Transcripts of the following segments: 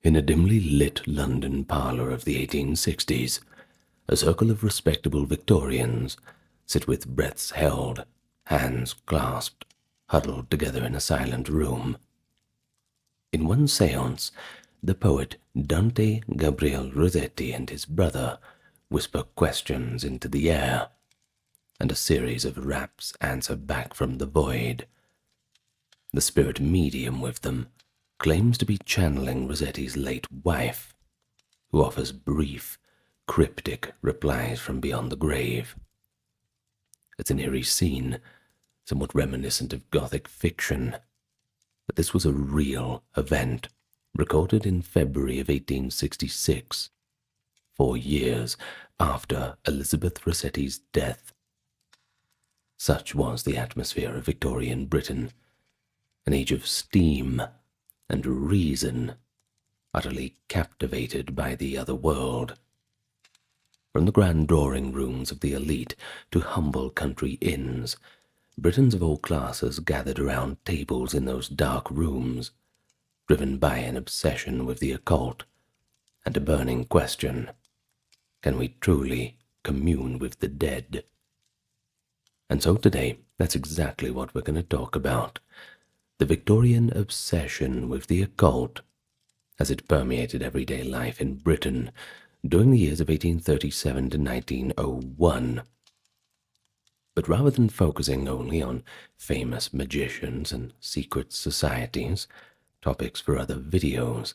In a dimly lit London parlour of the 1860s, a circle of respectable Victorians sit with breaths held, hands clasped, huddled together in a silent room. In one séance, the poet Dante Gabriel Rossetti and his brother whisper questions into the air, and a series of raps answer back from the void. The spirit medium with them claims to be channeling Rossetti's late wife, who offers brief, cryptic replies from beyond the grave. It's an eerie scene, somewhat reminiscent of Gothic fiction, but this was a real event, recorded in February of 1866, 4 years after Elizabeth Rossetti's death. Such was the atmosphere of Victorian Britain, an age of steam and reason, utterly captivated by the other world. From the grand drawing rooms of the elite to humble country inns, Britons of all classes gathered around tables in those dark rooms, driven by an obsession with the occult and a burning question: can we truly commune with the dead? And so today, that's exactly what we're going to talk about: the Victorian obsession with the occult as it permeated everyday life in Britain during the years of 1837 to 1901. But rather than focusing only on famous magicians and secret societies, topics for other videos,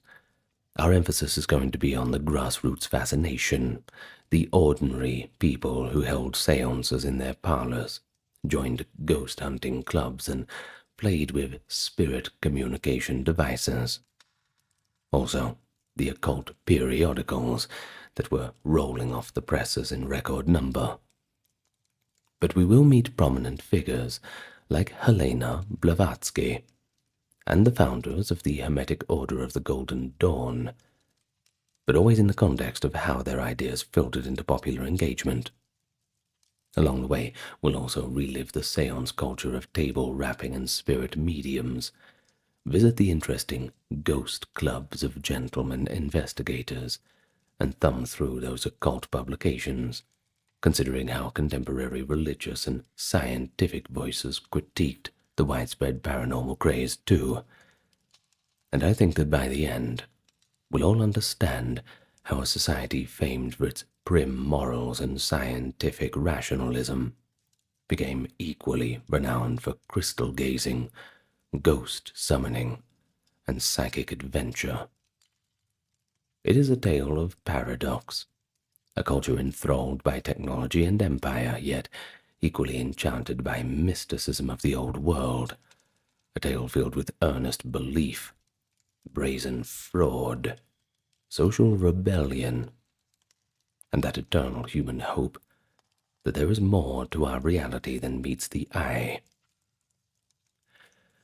our emphasis is going to be on the grassroots fascination, the ordinary people who held séances in their parlors, joined ghost hunting clubs, and played with spirit communication devices. Also, the occult periodicals that were rolling off the presses in record number. But we will meet prominent figures like Helena Blavatsky and the founders of the Hermetic Order of the Golden Dawn, but always in the context of how their ideas filtered into popular engagement. Along the way, we'll also relive the séance culture of table rapping and spirit mediums, visit the interesting ghost clubs of gentlemen investigators, and thumb through those occult publications, considering how contemporary religious and scientific voices critiqued the widespread paranormal craze too. And I think that by the end, we'll all understand how a society famed for its prim morals and scientific rationalism became equally renowned for crystal gazing, ghost summoning, and psychic adventure. It is a tale of paradox, a culture enthralled by technology and empire, yet equally enchanted by mysticism of the old world, a tale filled with earnest belief, brazen fraud, social rebellion, and that eternal human hope that there is more to our reality than meets the eye.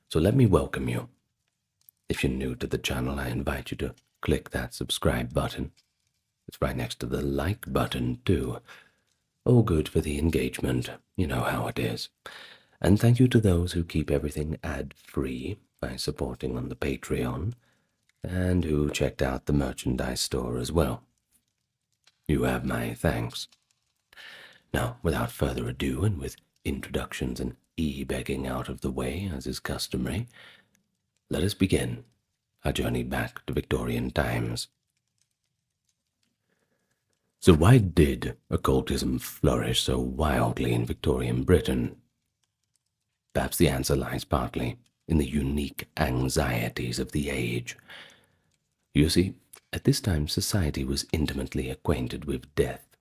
So let me welcome you. If you're new to the channel, I invite you to click that subscribe button. It's right next to the like button too. All good for the engagement, you know how it is. And thank you to those who keep everything ad-free by supporting on the Patreon, and who checked out the merchandise store as well. You have my thanks. Now, without further ado, and with introductions and e-begging out of the way, as is customary, let us begin our journey back to Victorian times. So why did occultism flourish so wildly in Victorian Britain? Perhaps the answer lies partly in the unique anxieties of the age. You see, at this time society was intimately acquainted with death.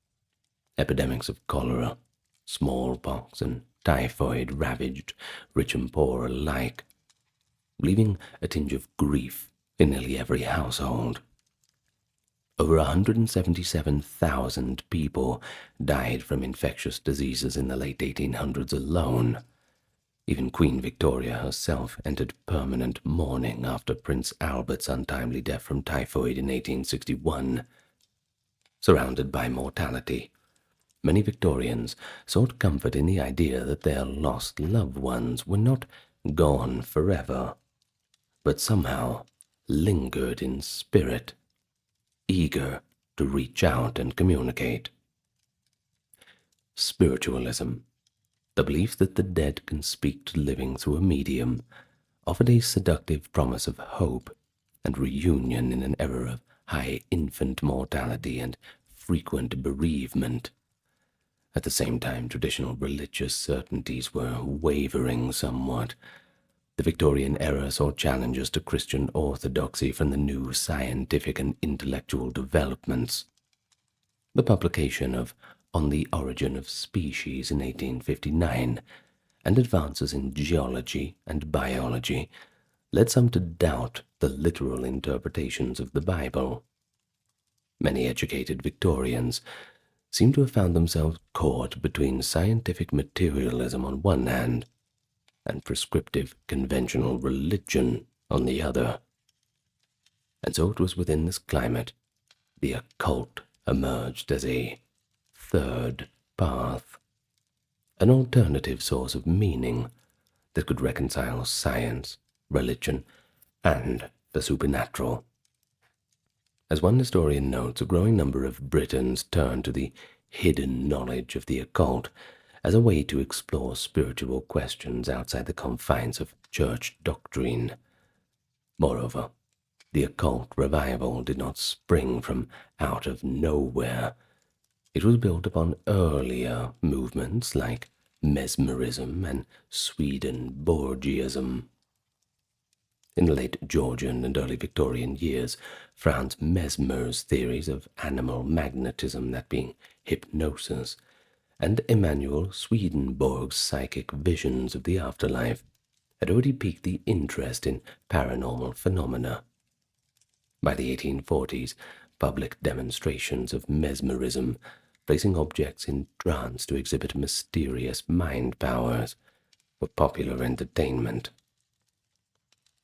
Epidemics of cholera, smallpox, and typhoid ravaged rich and poor alike, leaving a tinge of grief in nearly every household. Over 177,000 people died from infectious diseases in the late 1800s alone. Even Queen Victoria herself entered permanent mourning after Prince Albert's untimely death from typhoid in 1861. Surrounded by mortality, many Victorians sought comfort in the idea that their lost loved ones were not gone forever, but somehow lingered in spirit, eager to reach out and communicate. Spiritualism, the belief that the dead can speak to the living through a medium, offered a seductive promise of hope and reunion in an era of high infant mortality and frequent bereavement. At the same time, traditional religious certainties were wavering somewhat. The Victorian era saw challenges to Christian orthodoxy from the new scientific and intellectual developments. The publication of On the Origin of Species in 1859 and advances in geology and biology led some to doubt the literal interpretations of the Bible. Many educated Victorians seem to have found themselves caught between scientific materialism on one hand and prescriptive conventional religion on the other. And so it was within this climate the occult emerged as a third path, an alternative source of meaning that could reconcile science, religion, and the supernatural. As one historian notes, a growing number of Britons turned to the hidden knowledge of the occult as a way to explore spiritual questions outside the confines of church doctrine. Moreover, the occult revival did not spring from out of nowhere. It was built upon earlier movements like mesmerism and Swedenborgianism. In the late Georgian and early Victorian years, Franz Mesmer's theories of animal magnetism, that being hypnosis, and Emanuel Swedenborg's psychic visions of the afterlife had already piqued the interest in paranormal phenomena. By the 1840s, public demonstrations of mesmerism, placing objects in trance to exhibit mysterious mind powers, were popular entertainment.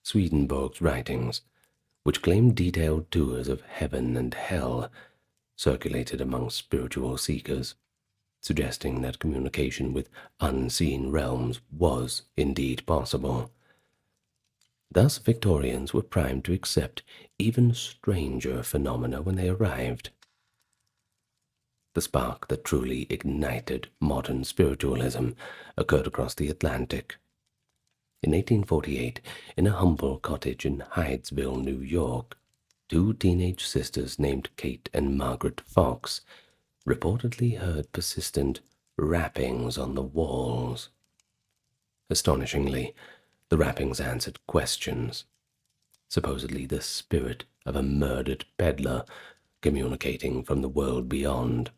Swedenborg's writings, which claimed detailed tours of heaven and hell, circulated among spiritual seekers, suggesting that communication with unseen realms was indeed possible. Thus Victorians were primed to accept even stranger phenomena when they arrived. The spark that truly ignited modern spiritualism occurred across the Atlantic. In 1848, in a humble cottage in Hydesville, New York, two teenage sisters named Kate and Margaret Fox reportedly heard persistent rappings on the walls. Astonishingly, the rappings answered questions, supposedly the spirit of a murdered peddler communicating from the world beyond.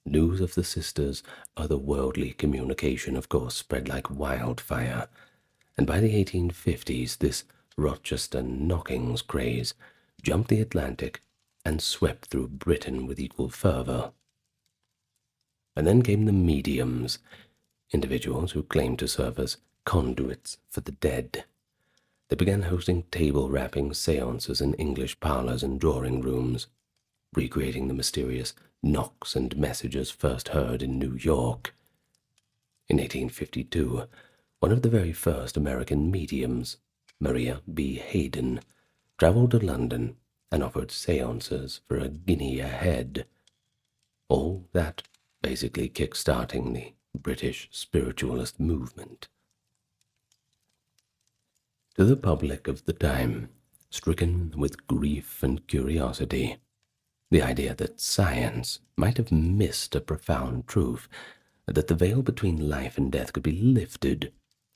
News of the sisters' otherworldly communication, of course, spread like wildfire, and by the 1850s this Rochester knockings craze jumped the Atlantic and swept through Britain with equal fervor. And then came the mediums, individuals who claimed to serve as conduits for the dead. They began hosting table-rapping séances in English parlors and drawing rooms, recreating the mysterious knocks and messages first heard in New York. In 1852, one of the very first American mediums, Maria B. Hayden, traveled to London and offered séances for a guinea a head. All that basically kick-starting the British spiritualist movement. To the public of the time, stricken with grief and curiosity, the idea that science might have missed a profound truth, that the veil between life and death could be lifted,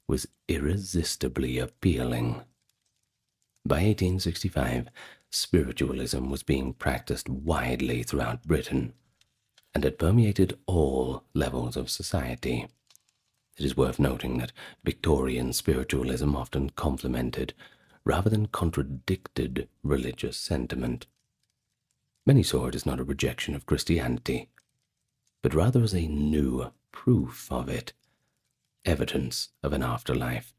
was irresistibly appealing. By 1865, spiritualism was being practiced widely throughout Britain, and had permeated all levels of society. It is worth noting that Victorian spiritualism often complemented, rather than contradicted, religious sentiment. Many saw it as not a rejection of Christianity, but rather as a new proof of it, evidence of an afterlife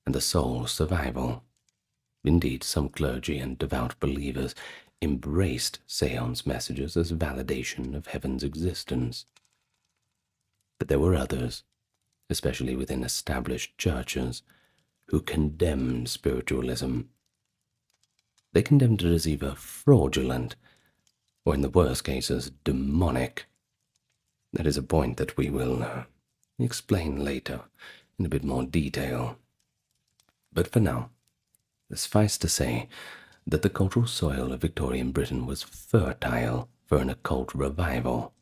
and the soul's survival. Indeed, some clergy and devout believers embraced séance messages as validation of heaven's existence. But there were others, especially within established churches, who condemned spiritualism, They condemned it as either fraudulent or, in the worst cases, demonic. That is a point that we will explain later in a bit more detail. But for now, suffice to say that the cultural soil of Victorian Britain was fertile for an occult revival,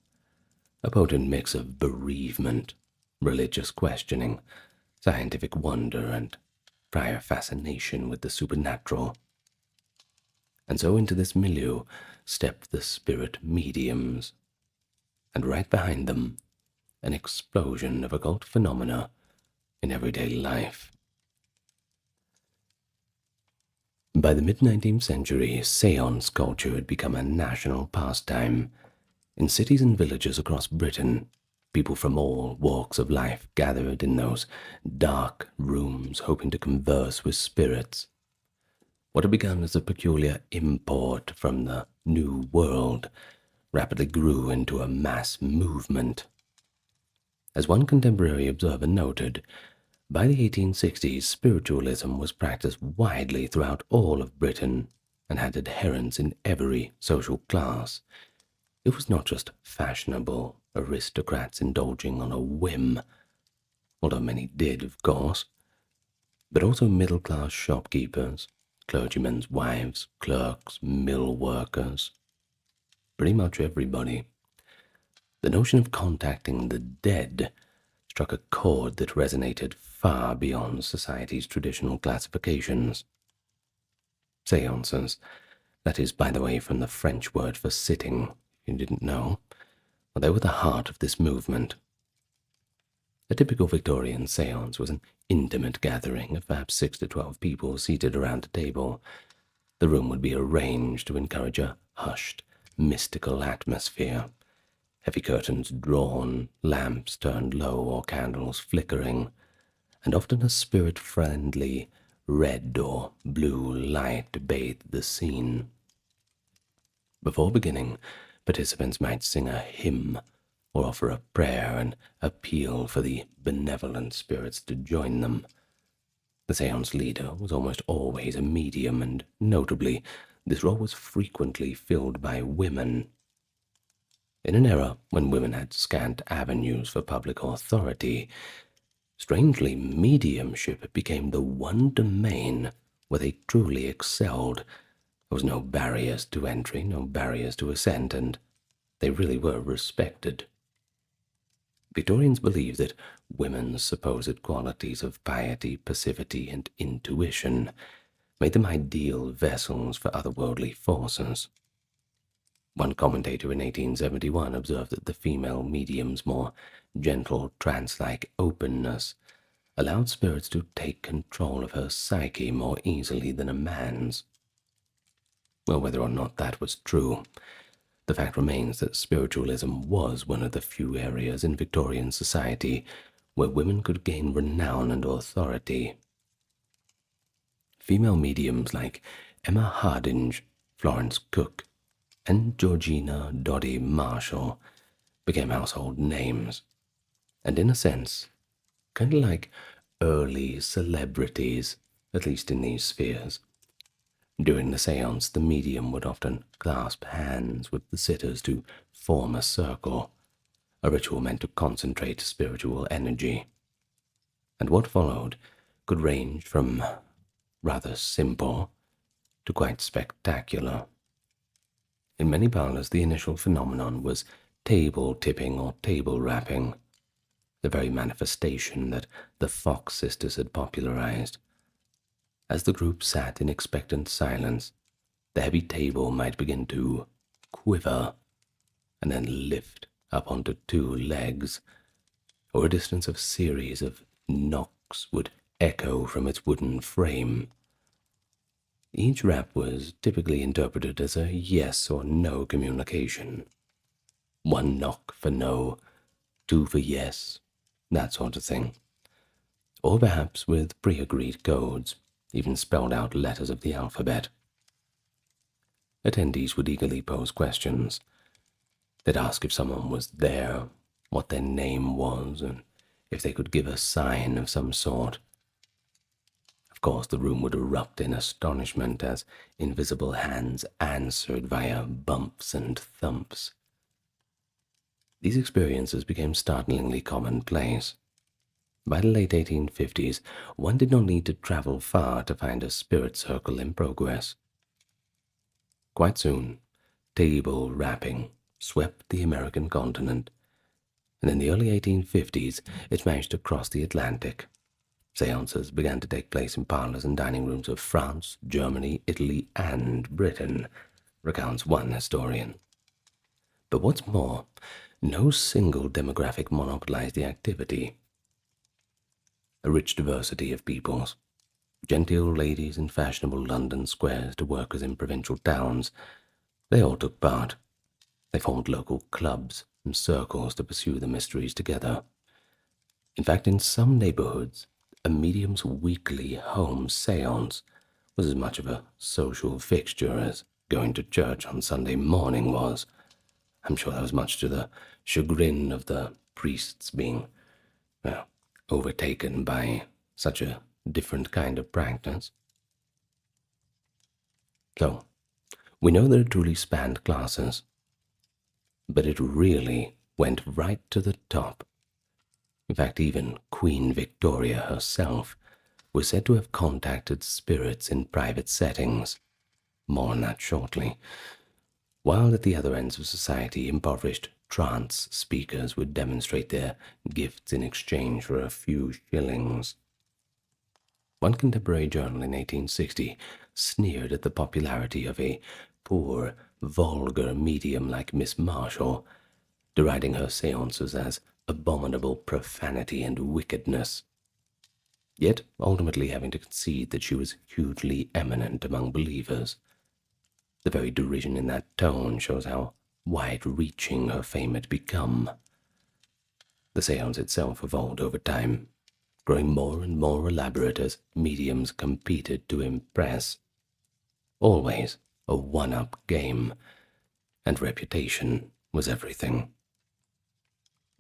a potent mix of bereavement, religious questioning, scientific wonder, and prior fascination with the supernatural. And so into this milieu stepped the spirit mediums, and right behind them, an explosion of occult phenomena in everyday life. By the mid-19th century, séance culture had become a national pastime. In cities and villages across Britain, people from all walks of life gathered in those dark rooms hoping to converse with spirits. What had begun as a peculiar import from the New World rapidly grew into a mass movement. As one contemporary observer noted, by the 1860s, spiritualism was practiced widely throughout all of Britain and had adherents in every social class. It was not just fashionable aristocrats indulging on a whim, although many did, of course, but also middle-class shopkeepers, clergymen's wives, clerks, mill workers, pretty much everybody. The notion of contacting the dead struck a chord that resonated far beyond society's traditional classifications. Séances, that is, by the way, from the French word for sitting, you didn't know, well, they were the heart of this movement. A typical Victorian séance was an intimate gathering of perhaps 6 to 12 people seated around a table. The room would be arranged to encourage a hushed, mystical atmosphere. Heavy curtains drawn, lamps turned low or candles flickering, and often a spirit-friendly red or blue light bathed the scene. Before beginning, participants might sing a hymn or offer a prayer and appeal for the benevolent spirits to join them. The séance leader was almost always a medium, and notably, this role was frequently filled by women. In an era when women had scant avenues for public authority, strangely, mediumship became the one domain where they truly excelled. There was no barriers to entry, no barriers to ascent, and they really were respected. Victorians believed that women's supposed qualities of piety, passivity, and intuition made them ideal vessels for otherworldly forces. One commentator in 1871 observed that the female medium's more gentle, trance-like openness allowed spirits to take control of her psyche more easily than a man's. Well, whether or not that was true, the fact remains that spiritualism was one of the few areas in Victorian society where women could gain renown and authority. Female mediums like Emma Hardinge, Florence Cook, and Georgina Doddy Marshall became household names, and in a sense, kind of like early celebrities, at least in these spheres. During the séance, the medium would often clasp hands with the sitters to form a circle, a ritual meant to concentrate spiritual energy. And what followed could range from rather simple to quite spectacular. In many parlors, the initial phenomenon was table tipping or table rapping, the very manifestation that the Fox sisters had popularized. As the group sat in expectant silence, the heavy table might begin to quiver and then lift up onto 2 legs, or a distance of series of knocks would echo from its wooden frame. Each rap was typically interpreted as a yes or no communication. 1 knock for no, 2 for yes, that sort of thing. Or perhaps with pre-agreed codes, even spelled out letters of the alphabet. Attendees would eagerly pose questions. They'd ask if someone was there, what their name was, and if they could give a sign of some sort. Of course, the room would erupt in astonishment as invisible hands answered via bumps and thumps. These experiences became startlingly commonplace. By the late 1850s, one did not need to travel far to find a spirit circle in progress. Quite soon, table rapping swept the American continent, and in the early 1850s, it managed to cross the Atlantic. Séances began to take place in parlors and dining rooms of France, Germany, Italy, and Britain, recounts one historian. But what's more, no single demographic monopolized the activity. A rich diversity of peoples, genteel ladies in fashionable London squares to workers in provincial towns, they all took part. They formed local clubs and circles to pursue the mysteries together. In fact, in some neighborhoods, a medium's weekly home séance was as much of a social fixture as going to church on Sunday morning was. I'm sure that was much to the chagrin of the priests being, overtaken by such a different kind of practice. So, we know that it truly spanned classes, but it really went right to the top. In fact, even Queen Victoria herself was said to have contacted spirits in private settings. More on that shortly. While at the other ends of society, impoverished trance speakers would demonstrate their gifts in exchange for a few shillings. One contemporary journal in 1860 sneered at the popularity of a poor, vulgar medium like Miss Marshall, deriding her séances as abominable profanity and wickedness, yet ultimately having to concede that she was hugely eminent among believers. The very derision in that tone shows how wide-reaching her fame had become. The séance itself evolved over time, growing more and more elaborate as mediums competed to impress. Always a one-up game, and reputation was everything.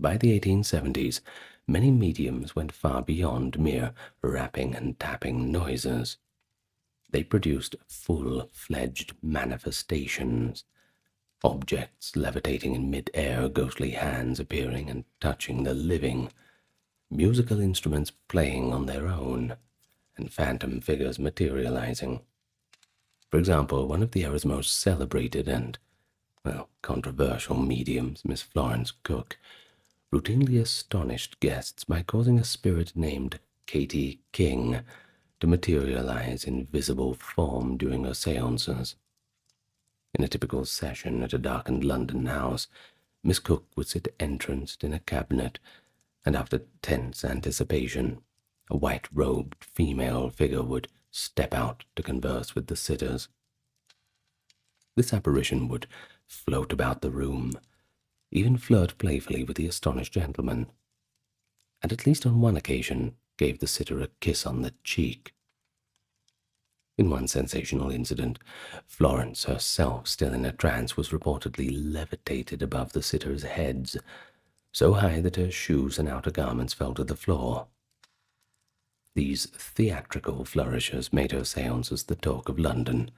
By the 1870s, many mediums went far beyond mere rapping and tapping noises. They produced full-fledged manifestations, objects levitating in mid-air, ghostly hands appearing and touching the living, musical instruments playing on their own, and phantom figures materializing. For example, one of the era's most celebrated and, controversial mediums, Miss Florence Cook, routinely astonished guests by causing a spirit named Katie King to materialize in visible form during her séances. In a typical session at a darkened London house, Miss Cook would sit entranced in a cabinet, and after tense anticipation, a white-robed female figure would step out to converse with the sitters. This apparition would float about the room, even flirt playfully with the astonished gentleman, and at least on one occasion gave the sitter a kiss on the cheek. In one sensational incident, Florence herself, still in a trance, was reportedly levitated above the sitters' heads, so high that her shoes and outer garments fell to the floor. These theatrical flourishes made her séances the talk of London.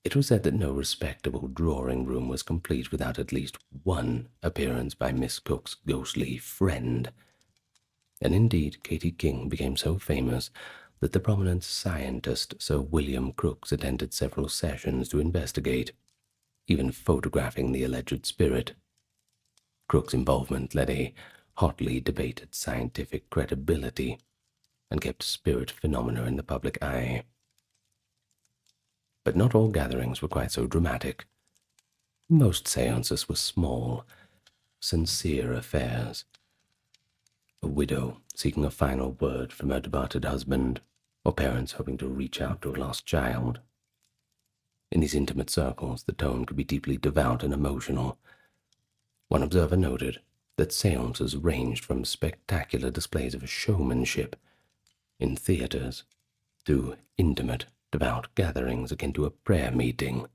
It was said that no respectable drawing-room was complete without at least one appearance by Miss Cook's ghostly friend. And indeed, Katie King became so famous that the prominent scientist Sir William Crookes attended several sessions to investigate, even photographing the alleged spirit. Crookes' involvement led a hotly debated scientific credibility and kept spirit phenomena in the public eye. But not all gatherings were quite so dramatic. Most séances were small, sincere affairs. A widow seeking a final word from her departed husband, or parents hoping to reach out to a lost child. In these intimate circles, the tone could be deeply devout and emotional. One observer noted that séances ranged from spectacular displays of showmanship in theaters to intimate, devout gatherings akin to a prayer meeting.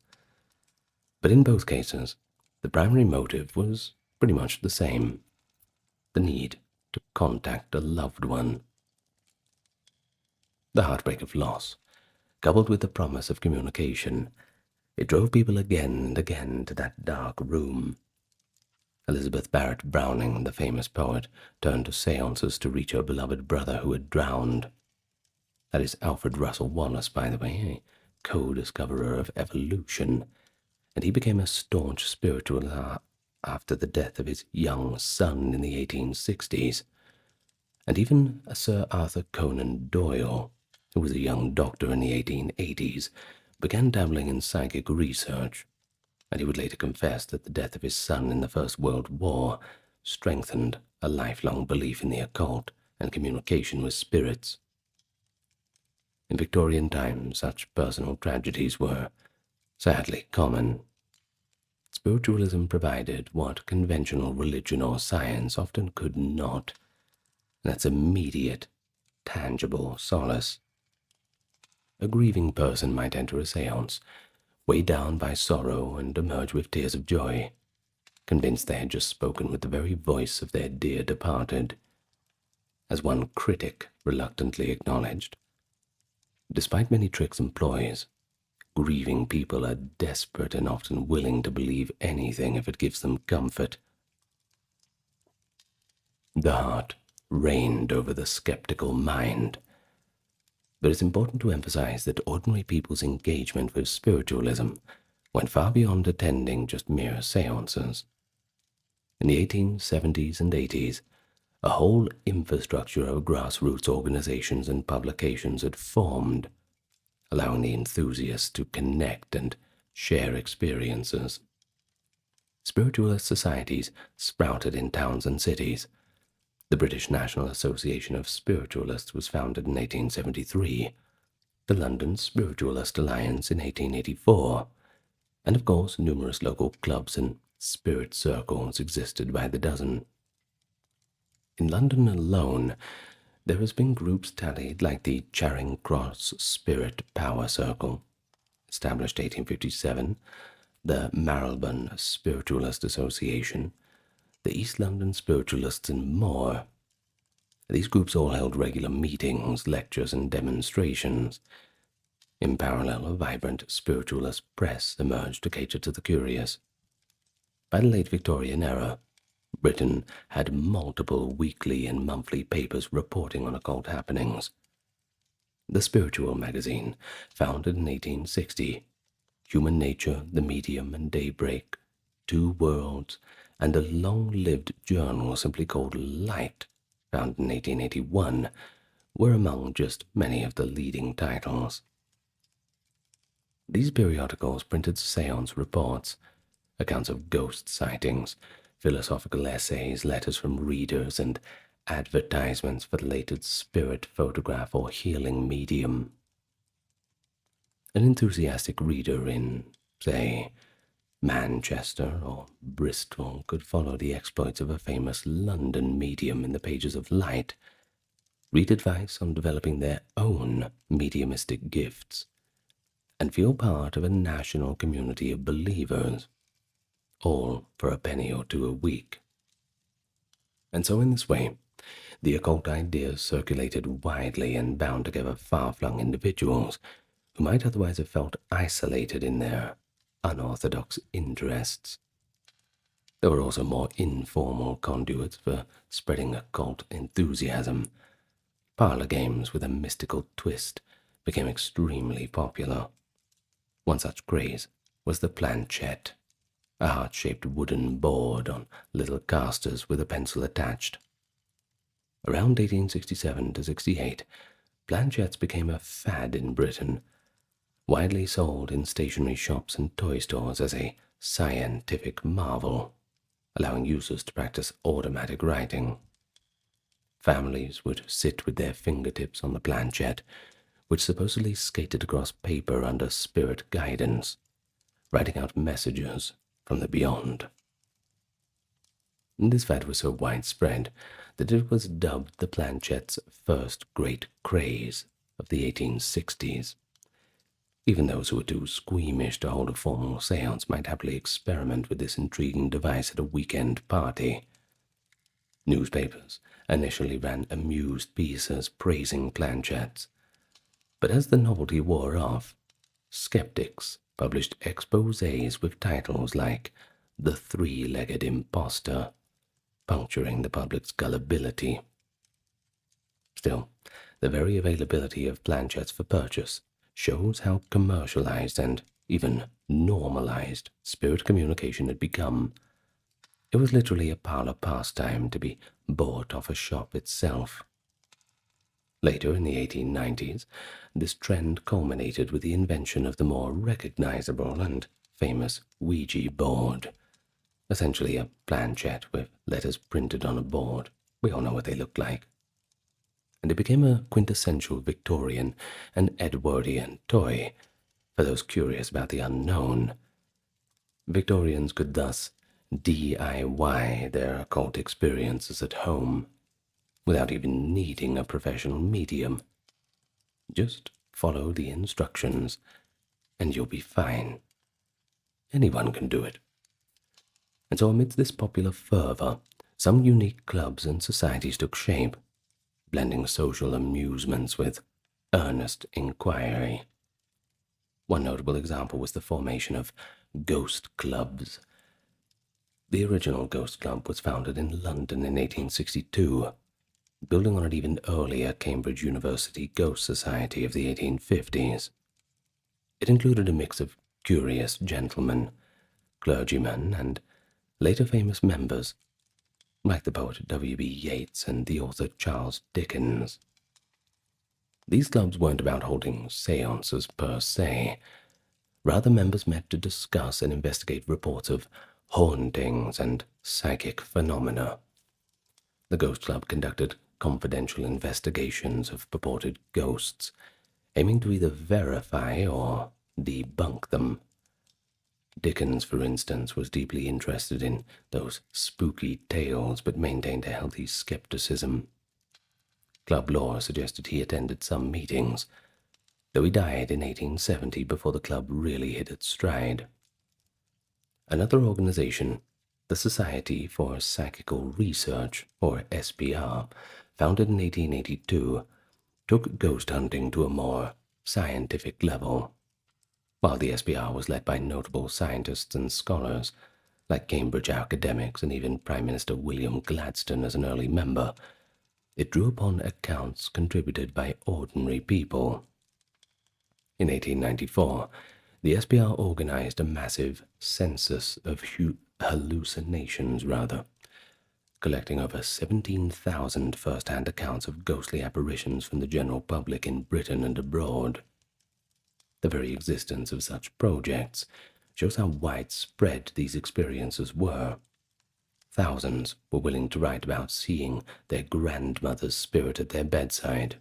But in both cases, the primary motive was pretty much the same: the need to contact a loved one. The heartbreak of loss, coupled with the promise of communication, it drove people again and again to that dark room. Elizabeth Barrett Browning, the famous poet, turned to séances to reach her beloved brother who had drowned. That is Alfred Russel Wallace, by the way, a co-discoverer of evolution, and he became a staunch spiritualist after the death of his young son in the 1860s. And even Sir Arthur Conan Doyle, who was a young doctor in the 1880s, began dabbling in psychic research, and he would later confess that the death of his son in the First World War strengthened a lifelong belief in the occult and communication with spirits. In Victorian times, such personal tragedies were, sadly, common. Spiritualism provided what conventional religion or science often could not, and that's immediate, tangible solace. A grieving person might enter a séance, weighed down by sorrow, and emerge with tears of joy, convinced they had just spoken with the very voice of their dear departed. As one critic reluctantly acknowledged, despite many tricks and ploys, grieving people are desperate and often willing to believe anything if it gives them comfort. The heart reigned over the skeptical mind. But it's important to emphasize that ordinary people's engagement with spiritualism went far beyond attending just mere séances. In the 1870s and 80s, a whole infrastructure of grassroots organizations and publications had formed, allowing the enthusiasts to connect and share experiences. Spiritualist societies sprouted in towns and cities. The British National Association of Spiritualists was founded in 1873, the London Spiritualist Alliance in 1884, and of course numerous local clubs and spirit circles existed by the dozen. In London alone, there has been groups tallied like the Charing Cross Spirit Power Circle, established 1857, the Marylebone Spiritualist Association, the East London Spiritualists, and more. These groups all held regular meetings, lectures, and demonstrations. In parallel, a vibrant spiritualist press emerged to cater to the curious. By the late Victorian era, Britain had multiple weekly and monthly papers reporting on occult happenings. The Spiritual magazine, founded in 1860, Human Nature, The Medium, and Daybreak, Two Worlds, and a long-lived journal simply called Light, founded in 1881, were among just many of the leading titles. These periodicals printed séance reports, accounts of ghost sightings, philosophical essays, letters from readers, and advertisements for the latest spirit photograph or healing medium. An enthusiastic reader in, say, Manchester or Bristol could follow the exploits of a famous London medium in the pages of Light, read advice on developing their own mediumistic gifts, and feel part of a national community of believers, all for a penny or two a week. And so in this way, the occult ideas circulated widely and bound together far-flung individuals who might otherwise have felt isolated in their unorthodox interests. There were also more informal conduits for spreading occult enthusiasm. Parlor games with a mystical twist became extremely popular. One such craze was the planchette, a heart-shaped wooden board on little casters with a pencil attached. Around 1867 to 68, planchettes became a fad in Britain, widely sold in stationery shops and toy stores as a scientific marvel, allowing users to practice automatic writing. Families would sit with their fingertips on the planchette, which supposedly skated across paper under spirit guidance, writing out messages from the beyond. This fad was so widespread that it was dubbed the planchette's first great craze of the 1860s. Even those who were too squeamish to hold a formal séance might happily experiment with this intriguing device at a weekend party. Newspapers initially ran amused pieces praising planchettes, But as the novelty wore off, skeptics published exposés with titles like The Three-Legged Imposter, puncturing the public's gullibility. Still, the very availability of planchettes for purchase shows how commercialized and even normalized spirit communication had become. It was literally a parlor pastime to be bought off a shop itself. Later, in the 1890s, this trend culminated with the invention of the more recognizable and famous Ouija board, essentially a planchette with letters printed on a board. We all know what they look like. And it became a quintessential Victorian and Edwardian toy for those curious about the unknown. Victorians could thus DIY their occult experiences at home, without even needing a professional medium. Just follow the instructions, and you'll be fine. Anyone can do it. And so amidst this popular fervor, some unique clubs and societies took shape, blending social amusements with earnest inquiry. One notable example was the formation of ghost clubs. The original Ghost Club was founded in London in 1862, building on an even earlier Cambridge University Ghost Society of the 1850s. It included a mix of curious gentlemen, clergymen, and later famous members, like the poet W.B. Yeats and the author Charles Dickens. These clubs weren't about holding séances per se. Rather, members met to discuss and investigate reports of hauntings and psychic phenomena. The Ghost Club conducted confidential investigations of purported ghosts, aiming to either verify or debunk them. Dickens, for instance, was deeply interested in those spooky tales but maintained a healthy skepticism. Club lore suggested he attended some meetings, though he died in 1870 before the club really hit its stride. Another organization, the Society for Psychical Research, or SPR, founded in 1882, took ghost hunting to a more scientific level. While the SPR was led by notable scientists and scholars, like Cambridge academics and even Prime Minister William Gladstone as an early member, it drew upon accounts contributed by ordinary people. In 1894, the SPR organized a massive census of hallucinations, collecting over 17,000 first-hand accounts of ghostly apparitions from the general public in Britain and abroad. The very existence of such projects shows how widespread these experiences were. Thousands were willing to write about seeing their grandmother's spirit at their bedside,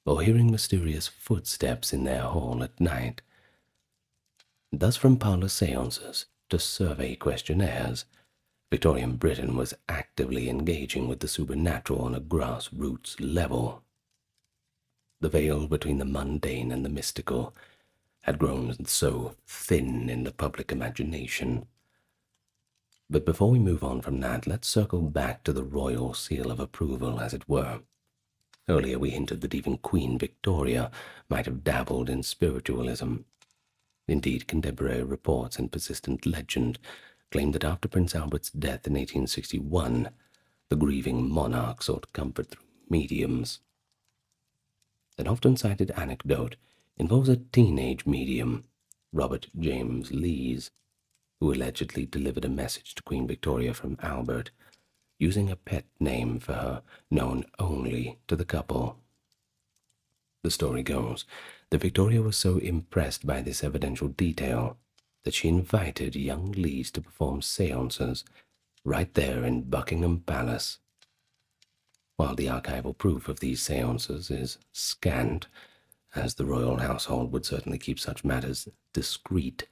or hearing mysterious footsteps in their hall at night. Thus, from parlor séances to survey questionnaires, Victorian Britain was actively engaging with the supernatural on a grassroots level. The veil between the mundane and the mystical had grown so thin in the public imagination. But before we move on from that, let's circle back to the royal seal of approval, as it were. Earlier we hinted that even Queen Victoria might have dabbled in spiritualism. Indeed, contemporary reports and persistent legend claim that after Prince Albert's death in 1861, the grieving monarch sought comfort through mediums. An often cited anecdote involves a teenage medium, Robert James Lees, who allegedly delivered a message to Queen Victoria from Albert, using a pet name for her known only to the couple. The story goes that Victoria was so impressed by this evidential detail that she invited young Lees to perform séances right there in Buckingham Palace. While the archival proof of these séances is scant, as the royal household would certainly keep such matters discreet,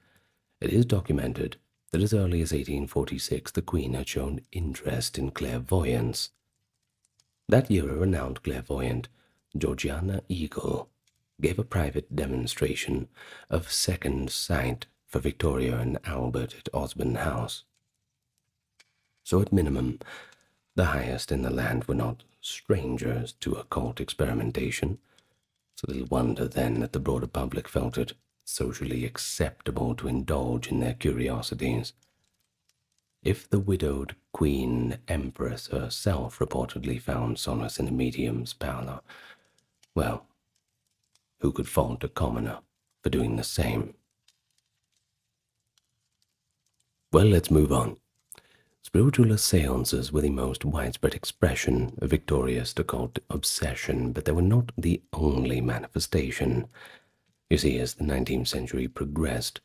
it is documented that as early as 1846 the Queen had shown interest in clairvoyance. That year a renowned clairvoyant, Georgiana Eagle, gave a private demonstration of second sight for Victoria and Albert at Osborne House. So at minimum, the highest in the land were not strangers to occult experimentation. It's little wonder then that the broader public felt it socially acceptable to indulge in their curiosities. If the widowed Queen Empress herself reportedly found solace in a medium's parlor, well, who could fault a commoner for doing the same? Well, let's move on. Spiritualist séances were the most widespread expression of Victoria's occult obsession, but they were not the only manifestation. You see, as the 19th century progressed,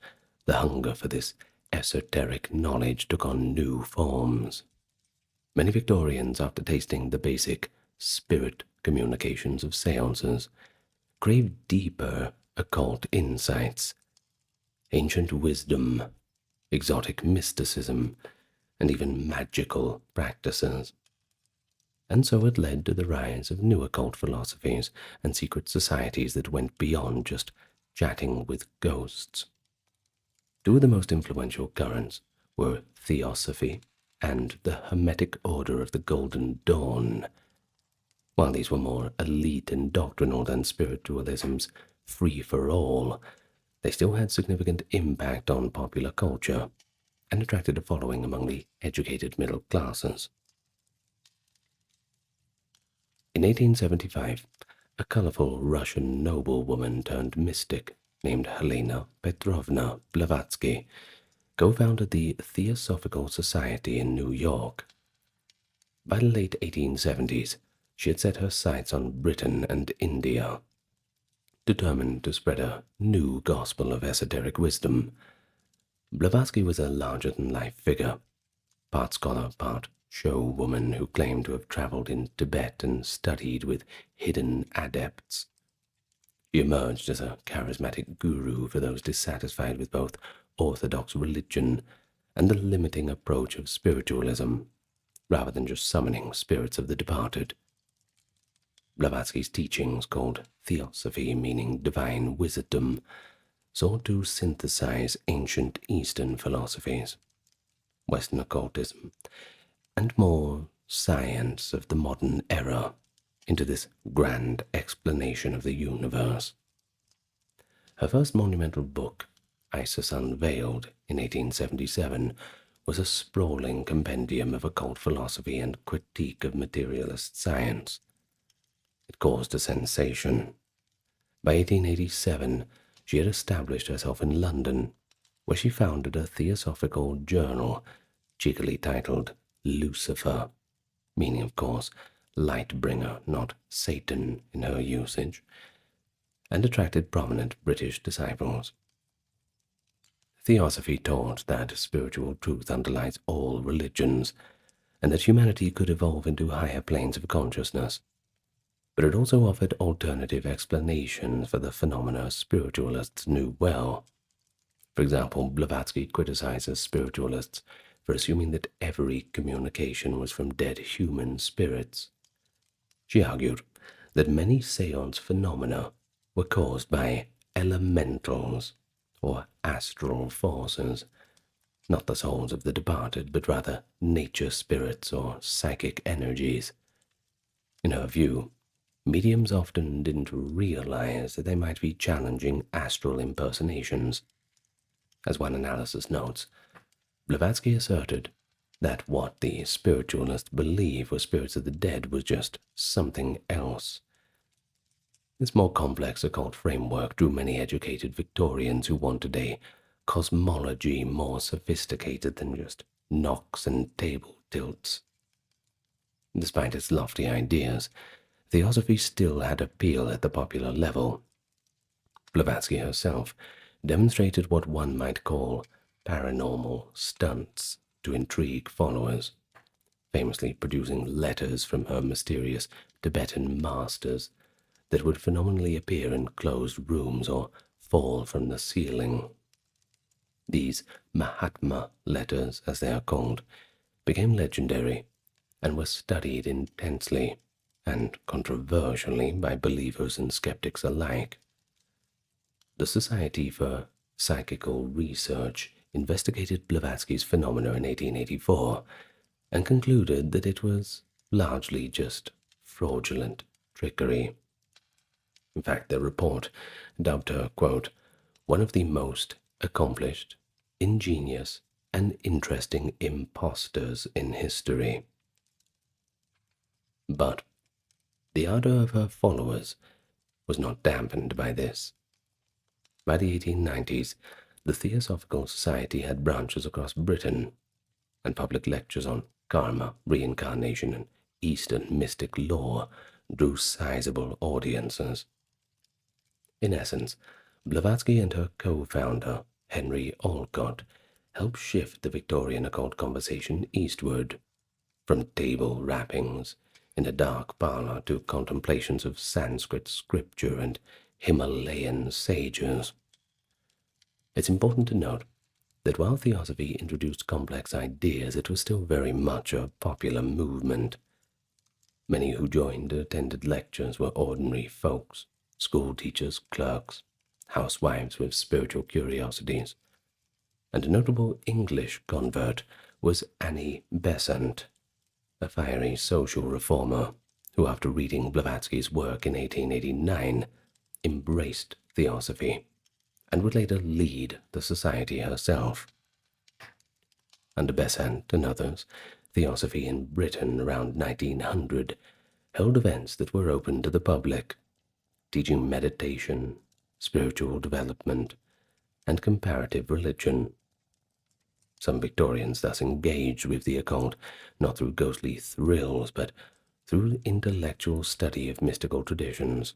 the hunger for this esoteric knowledge took on new forms. Many Victorians, after tasting the basic spirit communications of séances, craved deeper occult insights, ancient wisdom, exotic mysticism, and even magical practices. And so it led to the rise of new occult philosophies and secret societies that went beyond just chatting with ghosts. Two of the most influential currents were Theosophy and the Hermetic Order of the Golden Dawn. While these were more elite and doctrinal than spiritualism's free-for-all, they still had significant impact on popular culture and attracted a following among the educated middle classes. In 1875, a colorful Russian noblewoman turned mystic named Helena Petrovna Blavatsky co-founded the Theosophical Society in New York. By the late 1870s, she had set her sights on Britain and India, determined to spread a new gospel of esoteric wisdom. Blavatsky was a larger-than-life figure, part scholar, part show woman who claimed to have traveled in Tibet and studied with hidden adepts. She emerged as a charismatic guru for those dissatisfied with both orthodox religion and the limiting approach of spiritualism, rather than just summoning spirits of the departed. Blavatsky's teachings, called Theosophy, meaning divine wisdom, sought to synthesize ancient Eastern philosophies, Western occultism, and more science of the modern era into this grand explanation of the universe. Her first monumental book, Isis Unveiled, in 1877, was a sprawling compendium of occult philosophy and critique of materialist science. It caused a sensation. By 1887, she had established herself in London, where she founded a theosophical journal, cheekily titled Lucifer, meaning, of course, light-bringer, not Satan in her usage, and attracted prominent British disciples. Theosophy taught that spiritual truth underlies all religions, and that humanity could evolve into higher planes of consciousness. But it also offered alternative explanations for the phenomena spiritualists knew well. For example, Blavatsky criticizes spiritualists for assuming that every communication was from dead human spirits. She argued that many séance phenomena were caused by elementals, or astral forces, not the souls of the departed, but rather nature spirits or psychic energies. In her view, mediums often didn't realize that they might be challenging astral impersonations. As one analysis notes, Blavatsky asserted that what the spiritualists believed were spirits of the dead was just something else. This more complex occult framework drew many educated Victorians who wanted a cosmology more sophisticated than just knocks and table tilts. Despite its lofty ideas, Theosophy still had appeal at the popular level. Blavatsky herself demonstrated what one might call paranormal stunts to intrigue followers, famously producing letters from her mysterious Tibetan masters that would phenomenally appear in closed rooms or fall from the ceiling. These Mahatma letters, as they are called, became legendary and were studied intensely and controversially by believers and skeptics alike. The Society for Psychical Research investigated Blavatsky's phenomena in 1884 and concluded that it was largely just fraudulent trickery. In fact, their report dubbed her, quote, one of the most accomplished, ingenious, and interesting impostors in history. But the ardor of her followers was not dampened by this. By the 1890s, the Theosophical Society had branches across Britain, and public lectures on karma, reincarnation, and Eastern mystic lore drew sizable audiences. In essence, Blavatsky and her co-founder, Henry Olcott, helped shift the Victorian occult conversation eastward, from table rappings in a dark parlor to contemplations of Sanskrit scripture and Himalayan sages. It's important to note that while Theosophy introduced complex ideas, it was still very much a popular movement. Many who joined and attended lectures were ordinary folks, school teachers, clerks, housewives with spiritual curiosities, and a notable English convert was Annie Besant, a fiery social reformer who, after reading Blavatsky's work in 1889, embraced Theosophy and would later lead the society herself. Under Besant and others, Theosophy in Britain around 1900 held events that were open to the public, teaching meditation, spiritual development, and comparative religion. Some Victorians thus engaged with the occult not through ghostly thrills, but through intellectual study of mystical traditions.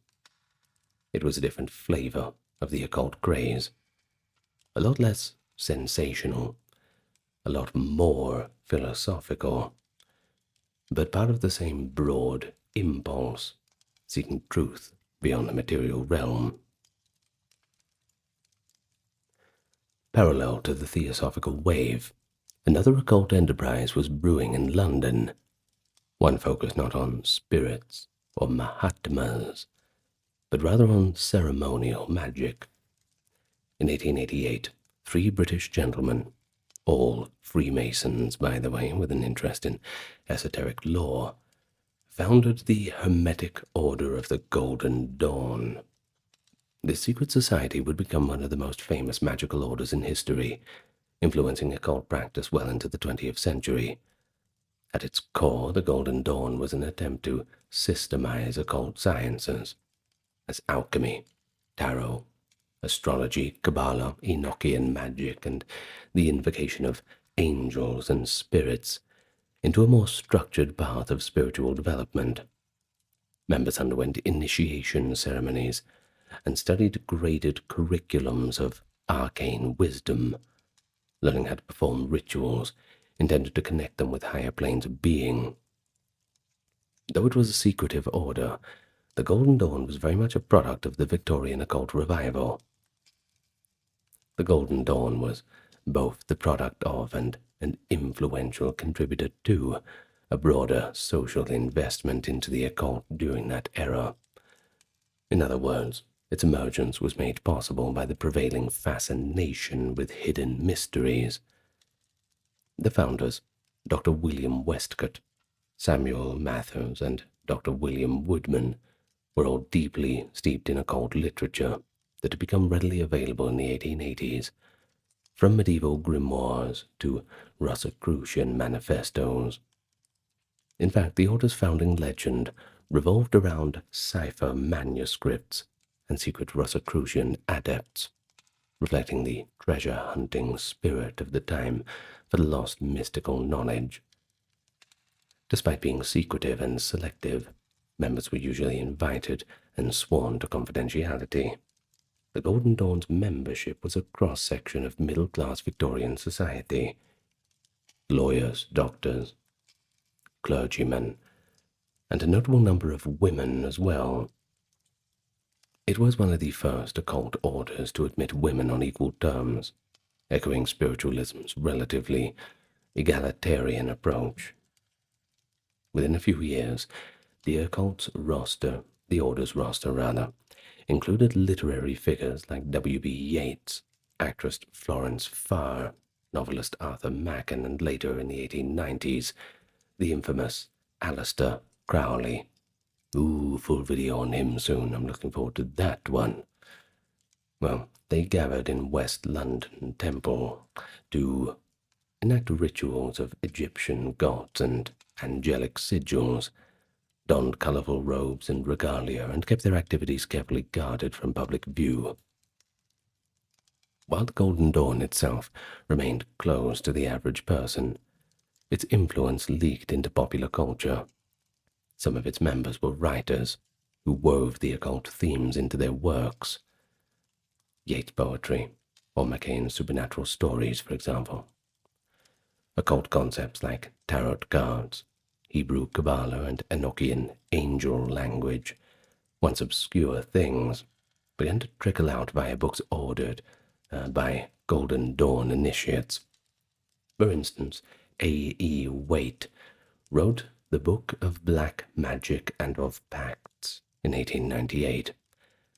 It was a different flavor of the occult craze, a lot less sensational, a lot more philosophical, but part of the same broad impulse, seeking truth beyond the material realm. Parallel to the Theosophical wave, another occult enterprise was brewing in London, one focused not on spirits or Mahatmas, but rather on ceremonial magic. In 1888, 3 British gentlemen, all Freemasons, by the way, with an interest in esoteric lore, founded the Hermetic Order of the Golden Dawn. This secret society would become one of the most famous magical orders in history, influencing occult practice well into the 20th century. At its core, the Golden Dawn was an attempt to systemize occult sciences, as alchemy, tarot, astrology, Kabbalah, Enochian magic, and the invocation of angels and spirits into a more structured path of spiritual development. Members underwent initiation ceremonies and studied graded curriculums of arcane wisdom, learning how to perform rituals intended to connect them with higher planes of being. Though it was a secretive order, the Golden Dawn was very much a product of the Victorian occult revival. The Golden Dawn was both the product of and an influential contributor to a broader social investment into the occult during that era. In other words, its emergence was made possible by the prevailing fascination with hidden mysteries. The founders, Dr. William Westcott, Samuel Mathers, and Dr. William Woodman, were all deeply steeped in occult literature that had become readily available in the 1880s, from medieval grimoires to Rosicrucian manifestos. In fact, the order's founding legend revolved around cipher manuscripts and secret Rosicrucian adepts, reflecting the treasure-hunting spirit of the time for the lost mystical knowledge. Despite being secretive and selective, members were usually invited and sworn to confidentiality. The Golden Dawn's membership was a cross-section of middle-class Victorian society: lawyers, doctors, clergymen, and a notable number of women as well. It was one of the first occult orders to admit women on equal terms, echoing spiritualism's relatively egalitarian approach. Within a few years, the order's roster, included literary figures like W.B. Yeats, actress Florence Farr, novelist Arthur Machen, and later in the 1890s, the infamous Aleister Crowley, Ooh, full video on him soon. I'm looking forward to that one. Well, they gathered in West London Temple to enact rituals of Egyptian gods and angelic sigils, donned colourful robes and regalia, and kept their activities carefully guarded from public view. While the Golden Dawn itself remained closed to the average person, its influence leaked into popular culture. Some of its members were writers who wove the occult themes into their works. Yeats' poetry, or McCain's supernatural stories, for example. Occult concepts like tarot cards, Hebrew Kabbalah, and Enochian angel language, once obscure things, began to trickle out via books ordered by Golden Dawn initiates. For instance, A.E. Waite wrote The Book of Black Magic and of Pacts in 1898,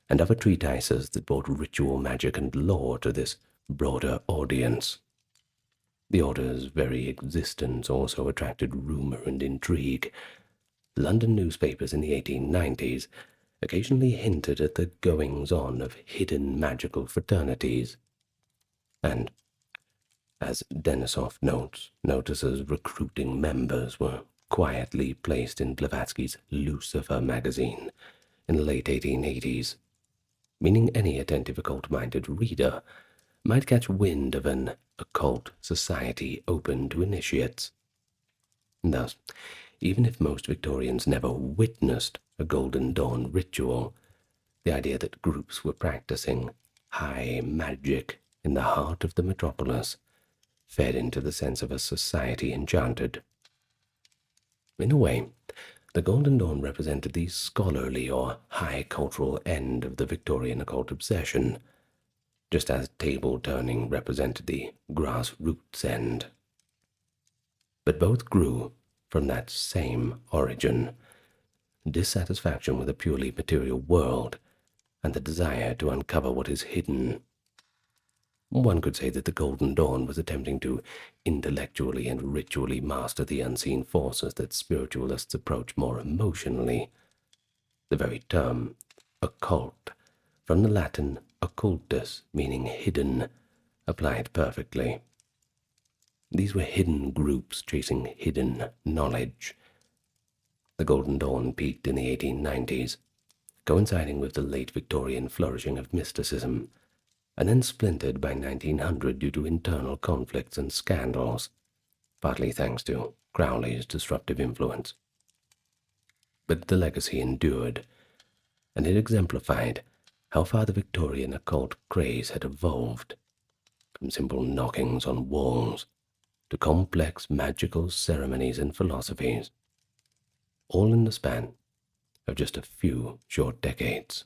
and other treatises that brought ritual magic and lore to this broader audience. The order's very existence also attracted rumour and intrigue. London newspapers in the 1890s occasionally hinted at the goings-on of hidden magical fraternities, and, as Denisov notes, notices recruiting members were quietly placed in Blavatsky's Lucifer magazine in the late 1880s, meaning any attentive occult-minded reader might catch wind of an occult society open to initiates. Thus, even if most Victorians never witnessed a Golden Dawn ritual, the idea that groups were practicing high magic in the heart of the metropolis fed into the sense of a society enchanted. In a way, the Golden Dawn represented the scholarly or high cultural end of the Victorian occult obsession, just as table-turning represented the grassroots end. But both grew from that same origin, dissatisfaction with a purely material world and the desire to uncover what is hidden. One could say that the Golden Dawn was attempting to intellectually and ritually master the unseen forces that spiritualists approach more emotionally. The very term, occult, from the Latin occultus, meaning hidden, applied perfectly. These were hidden groups chasing hidden knowledge. The Golden Dawn peaked in the 1890s, coinciding with the late Victorian flourishing of mysticism, and then splintered by 1900 due to internal conflicts and scandals, partly thanks to Crowley's disruptive influence. But the legacy endured, and it exemplified how far the Victorian occult craze had evolved, from simple knockings on walls to complex magical ceremonies and philosophies, all in the span of just a few short decades.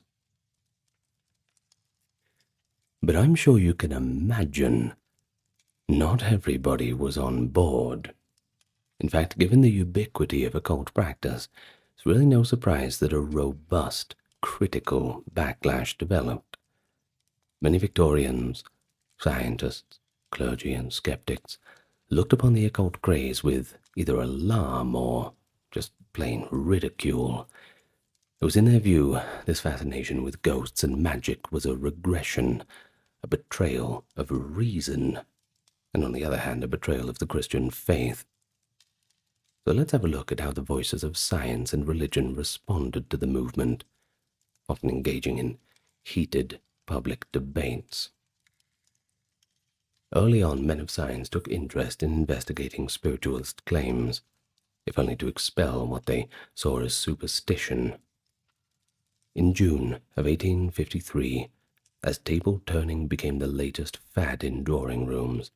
But I'm sure you can imagine not everybody was on board. In fact, given the ubiquity of occult practice, it's really no surprise that a robust, critical backlash developed. Many Victorians, scientists, clergy, and skeptics looked upon the occult craze with either alarm or just plain ridicule. It was in their view this fascination with ghosts and magic was a regression, a betrayal of reason, and on the other hand, a betrayal of the Christian faith. So let's have a look at how the voices of science and religion responded to the movement, often engaging in heated public debates. Early on, men of science took interest in investigating spiritualist claims, if only to expel what they saw as superstition. In June of 1853, as table-turning became the latest fad in drawing rooms,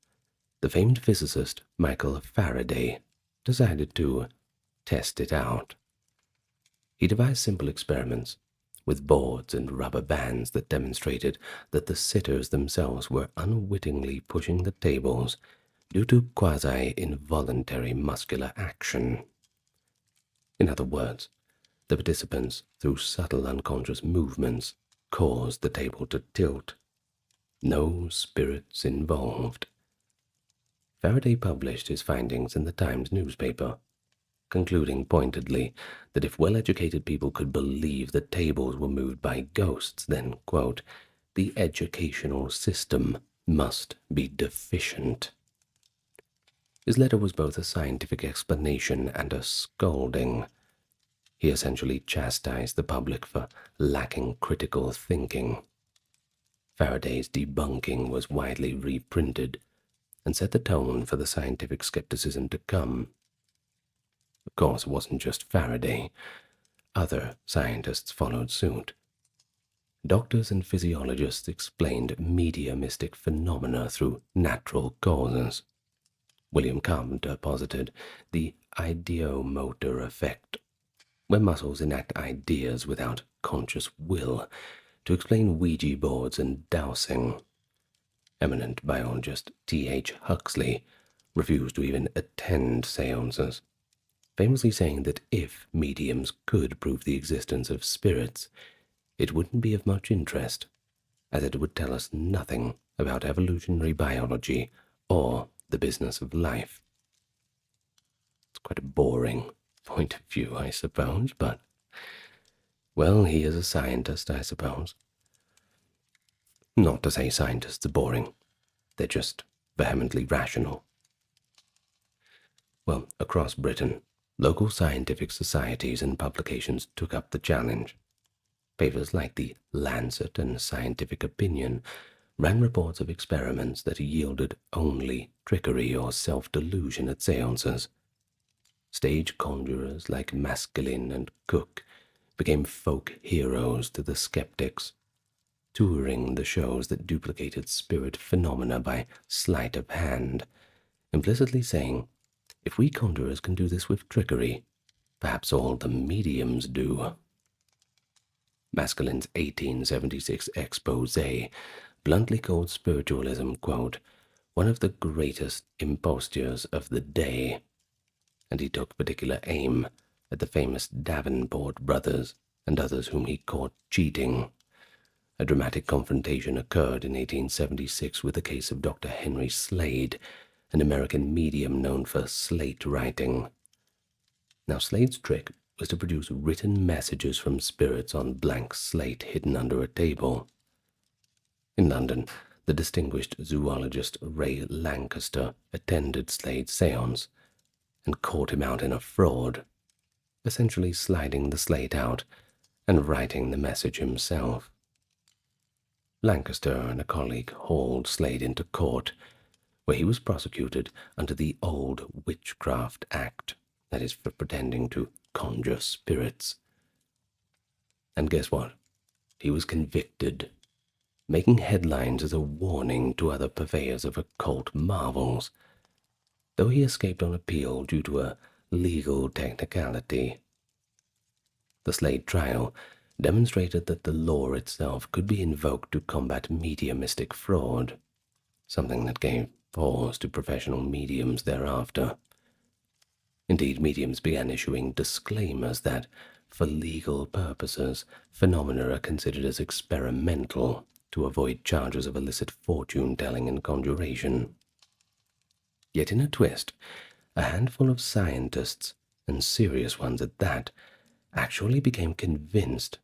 the famed physicist Michael Faraday decided to test it out. He devised simple experiments with boards and rubber bands that demonstrated that the sitters themselves were unwittingly pushing the tables due to quasi-involuntary muscular action. In other words, the participants, through subtle unconscious movements, caused the table to tilt. No spirits involved. Faraday published his findings in the Times newspaper, concluding pointedly that if well-educated people could believe that tables were moved by ghosts, then, quote, the educational system must be deficient. His letter was both a scientific explanation and a scolding. He essentially chastised the public for lacking critical thinking. Faraday's debunking was widely reprinted and set the tone for the scientific skepticism to come. Of course, it wasn't just Faraday. Other scientists followed suit. Doctors and physiologists explained mediumistic phenomena through natural causes. William Carpenter posited the ideomotor effect, where muscles enact ideas without conscious will, to explain Ouija boards and dowsing. Eminent biologist T.H. Huxley refused to even attend séances, famously saying that if mediums could prove the existence of spirits, it wouldn't be of much interest, as it would tell us nothing about evolutionary biology or the business of life. It's quite a boring point of view, I suppose, but, well, he is a scientist, I suppose. Not to say scientists are boring. They're just vehemently rational. Well, across Britain, local scientific societies and publications took up the challenge. Papers like the Lancet and Scientific Opinion ran reports of experiments that yielded only trickery or self-delusion at séances. Stage conjurers like Maskelyne and Cook became folk heroes to the skeptics, touring the shows that duplicated spirit phenomena by sleight of hand, implicitly saying, if we conjurers can do this with trickery, perhaps all the mediums do. Maskelyne's 1876 exposé bluntly called spiritualism, quote, one of the greatest impostures of the day, and he took particular aim at the famous Davenport brothers and others whom he caught cheating. A dramatic confrontation occurred in 1876 with the case of Dr. Henry Slade, an American medium known for slate writing. Now, Slade's trick was to produce written messages from spirits on blank slate hidden under a table. In London, the distinguished zoologist Ray Lancaster attended Slade's séance and caught him out in a fraud, essentially sliding the slate out and writing the message himself. Lancaster and a colleague hauled Slade into court, where he was prosecuted under the old Witchcraft Act, that is, for pretending to conjure spirits. And guess what? He was convicted, making headlines as a warning to other purveyors of occult marvels, though he escaped on appeal due to a legal technicality. The Slade trial demonstrated that the law itself could be invoked to combat mediumistic fraud, something that gave pause to professional mediums thereafter. Indeed, mediums began issuing disclaimers that, for legal purposes, phenomena are considered as experimental to avoid charges of illicit fortune-telling and conjuration. Yet in a twist, a handful of scientists, and serious ones at that, actually became convinced,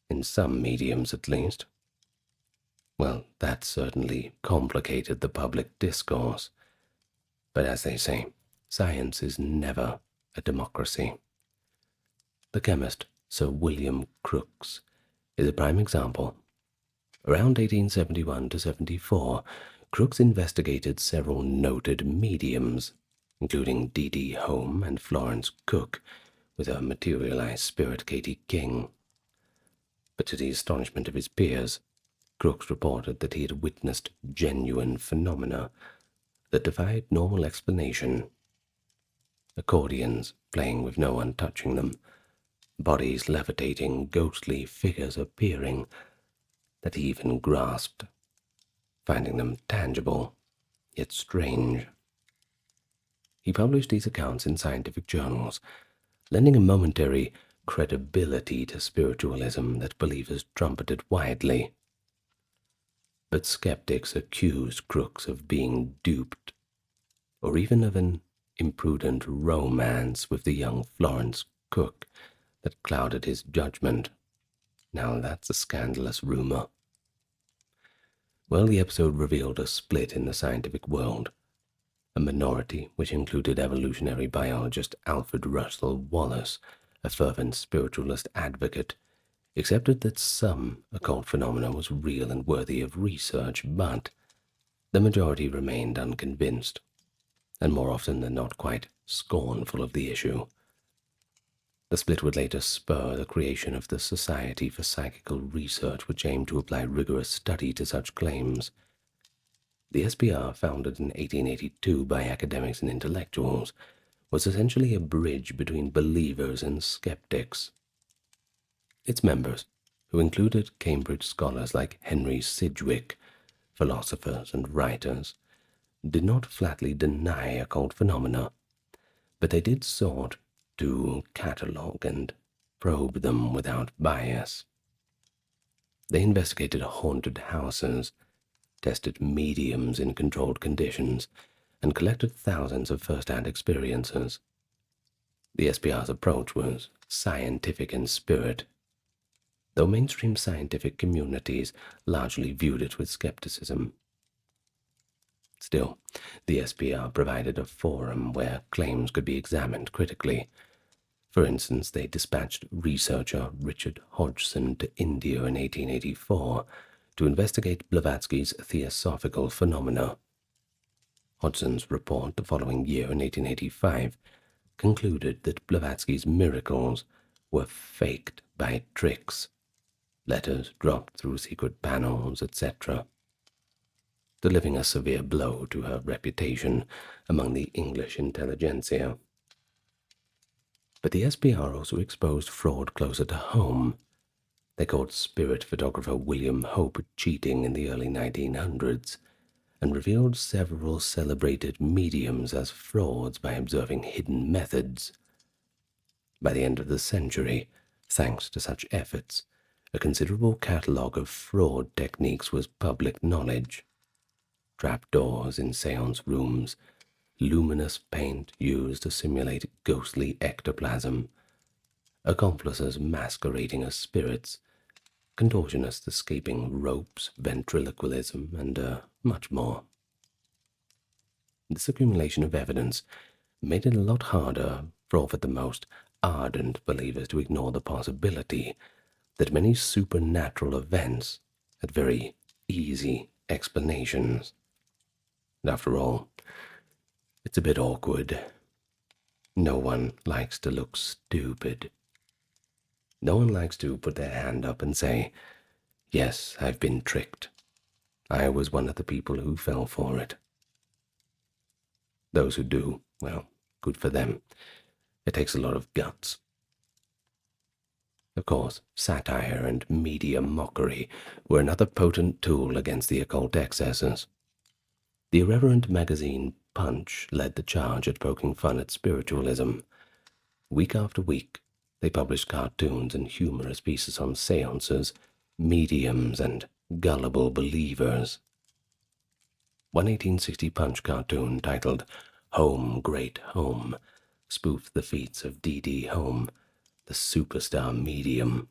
in some mediums at least. Well, that certainly complicated the public discourse. But as they say, science is never a democracy. The chemist Sir William Crookes is a prime example. Around 1871 to 74, Crookes investigated several noted mediums, including D.D. Home and Florence Cook, with her materialized spirit Katie King. But to the astonishment of his peers, Crookes reported that he had witnessed genuine phenomena that defied normal explanation. Accordions playing with no one touching them, bodies levitating, ghostly figures appearing that he even grasped, finding them tangible, yet strange. He published these accounts in scientific journals, lending a momentary credibility to spiritualism that believers trumpeted widely. But skeptics accused Crookes of being duped, or even of an imprudent romance with the young Florence cook that clouded his judgment. Now that's a scandalous rumor. Well, the episode revealed a split in the scientific world. A minority, which included evolutionary biologist Alfred Russel Wallace, a fervent spiritualist advocate, accepted that some occult phenomena was real and worthy of research, but the majority remained unconvinced, and more often than not quite scornful of the issue. The split would later spur the creation of the Society for Psychical Research, which aimed to apply rigorous study to such claims. The SPR, founded in 1882 by academics and intellectuals, was essentially a bridge between believers and skeptics. Its members, who included Cambridge scholars like Henry Sidgwick, philosophers and writers, did not flatly deny occult phenomena, but they did sort to catalogue and probe them without bias. They investigated haunted houses, tested mediums in controlled conditions, and collected thousands of first-hand experiences. The SPR's approach was scientific in spirit, though mainstream scientific communities largely viewed it with skepticism. Still, the SPR provided a forum where claims could be examined critically. For instance, they dispatched researcher Richard Hodgson to India in 1884 to investigate Blavatsky's theosophical phenomena. Hodgson's report the following year, in 1885, concluded that Blavatsky's miracles were faked by tricks, letters dropped through secret panels, etc., delivering a severe blow to her reputation among the English intelligentsia. But the SPR also exposed fraud closer to home. They caught spirit photographer William Hope cheating in the early 1900s and revealed several celebrated mediums as frauds by observing hidden methods. By the end of the century, thanks to such efforts, a considerable catalogue of fraud techniques was public knowledge. Trapdoors in séance rooms, luminous paint used to simulate ghostly ectoplasm, accomplices masquerading as spirits, contortionists escaping ropes, ventriloquism, and much more. This accumulation of evidence made it a lot harder for the most ardent believers to ignore the possibility that many supernatural events had very easy explanations. And after all, it's a bit awkward. No one likes to look stupid. No one likes to put their hand up and say, "Yes, I've been tricked. I was one of the people who fell for it." Those who do, well, good for them. It takes a lot of guts. Of course, satire and media mockery were another potent tool against the occult excesses. The irreverent magazine Punch led the charge at poking fun at spiritualism. Week after week, they published cartoons and humorous pieces on séances, mediums, and gullible believers. One 1860 Punch cartoon titled "Home, Great Home" spoofed the feats of D.D. Home, the superstar medium,